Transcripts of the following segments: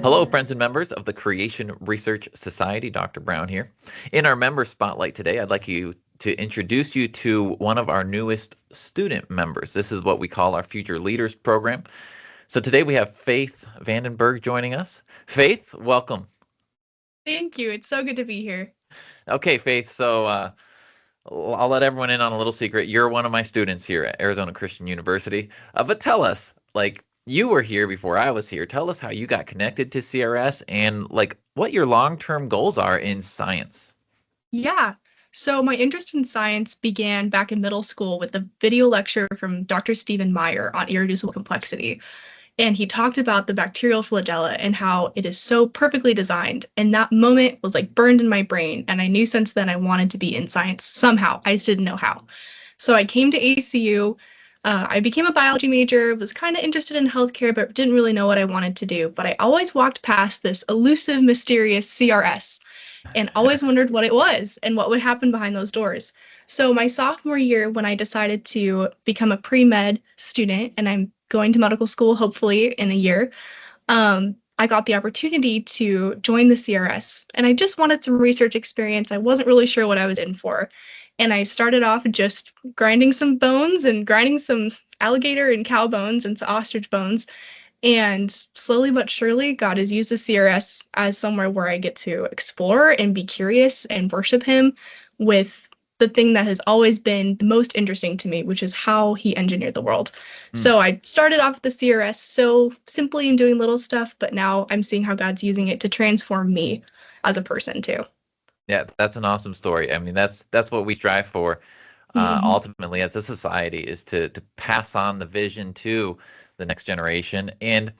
Hello, friends and members of the Creation Research Society. Dr. Brown here. In our member spotlight today, I'd like to introduce you to one of our newest student members. This is what we call our Future Leaders program. So today we have Faith Vandenberg joining us. Faith, welcome. Thank you. It's so good to be here. Okay, Faith, so I'll let everyone in on a little secret. You're one of my students here at Arizona Christian University. But tell us, you were here before I was here. Tell us how you got connected to CRS and what your long-term goals are in science. Yeah. So my interest in science began back in middle school with a video lecture from Dr. Stephen Meyer on irreducible complexity. And he talked about the bacterial flagella and how it is so perfectly designed. And that moment was burned in my brain. And I knew since then I wanted to be in science somehow. I just didn't know how. So I came to ACU. I became a biology major, was kind of interested in healthcare, but didn't really know what I wanted to do. But I always walked past this elusive, mysterious CRS and always wondered what it was and what would happen behind those doors. So my sophomore year, when I decided to become a pre-med student, and I'm going to medical school hopefully in a year, I got the opportunity to join the CRS. And I just wanted some research experience. I wasn't really sure what I was in for. And I started off just grinding some bones and grinding some alligator and cow bones into ostrich bones. And slowly but surely, God has used the CRS as somewhere where I get to explore and be curious and worship Him with the thing that has always been the most interesting to me, which is how He engineered the world. So I started off with the CRS so simply and doing little stuff, but now I'm seeing how God's using it to transform me as a person too. Yeah, that's an awesome story. I mean, that's what we strive for ultimately as a society, is to pass on the vision to the next generation. And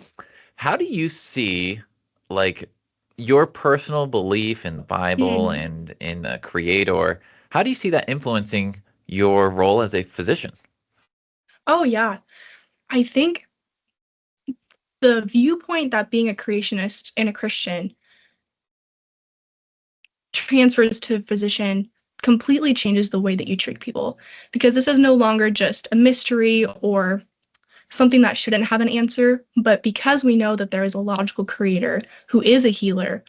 how do you see your personal belief in the Bible Mm. and in the Creator? How do you see that influencing your role as a physician? Oh, yeah. I think the viewpoint that being a creationist and a Christian transfers to physician completely changes the way that you treat people, because this is no longer just a mystery or something that shouldn't have an answer, but because we know that there is a logical creator who is a healer,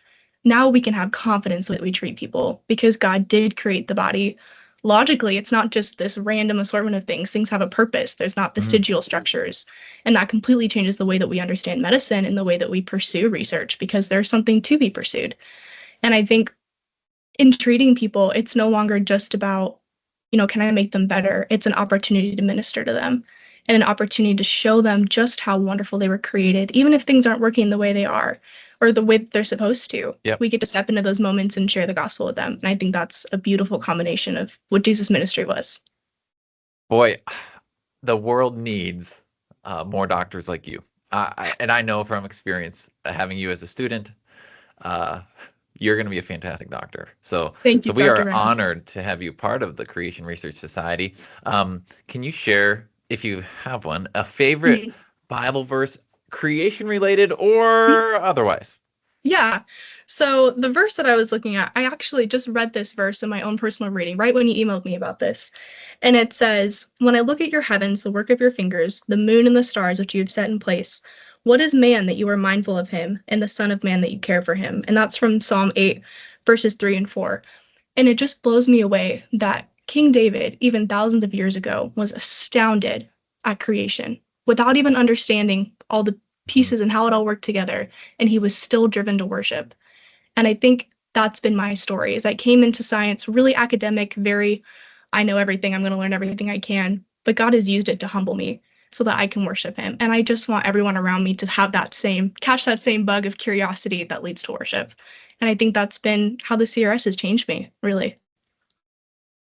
now we can have confidence that we treat people because God did create the body. Logically, it's not just this random assortment of things. Things have a purpose. There's not vestigial structures. And that completely changes the way that we understand medicine and the way that we pursue research because there's something to be pursued. And I think in treating people, it's no longer just about, can I make them better? It's an opportunity to minister to them and an opportunity to show them just how wonderful they were created, even if things aren't working the way they are or the way they're supposed to. Yep. We get to step into those moments and share the gospel with them. And I think that's a beautiful combination of what Jesus' ministry was. Boy, the world needs more doctors like you. And I know from experience, having you as a student, you're going to be a fantastic doctor. So Thank you, we Dr. are Brown. honored to have you part of the Creation Research Society. Can you share, if you have one, a favorite Bible verse, creation related or otherwise? Yeah. So the verse that I was looking at, I actually just read this verse in my own personal reading right when you emailed me about this. And it says, "When I look at your heavens, the work of your fingers, the moon and the stars which you have set in place, what is man that you are mindful of him, and the son of man that you care for him?" And that's from Psalm 8, verses 3 and 4. And it just blows me away that King David, even thousands of years ago, was astounded at creation without even understanding all the pieces and how it all worked together. And he was still driven to worship. And I think that's been my story. Is I came into science really academic, very, I know everything, I'm going to learn everything I can. But God has used it to humble me so that I can worship him. And I just want everyone around me to have catch that same bug of curiosity that leads to worship. And I think that's been how the CRS has changed me, really.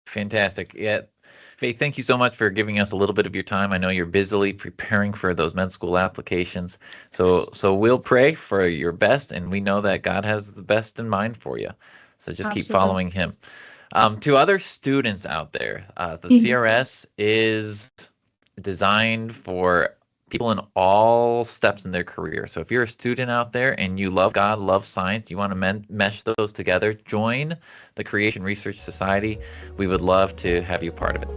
Fantastic. Yeah. Faith, thank you so much for giving us a little bit of your time. I know you're busily preparing for those med school applications. So we'll pray for your best, and we know that God has the best in mind for you. So just keep Absolutely. following him. To other students out there, the CRS is designed for people in all steps in their career. So if you're a student out there and you love God, love science, you want to mesh those together, join the Creation Research Society. We would love to have you part of it.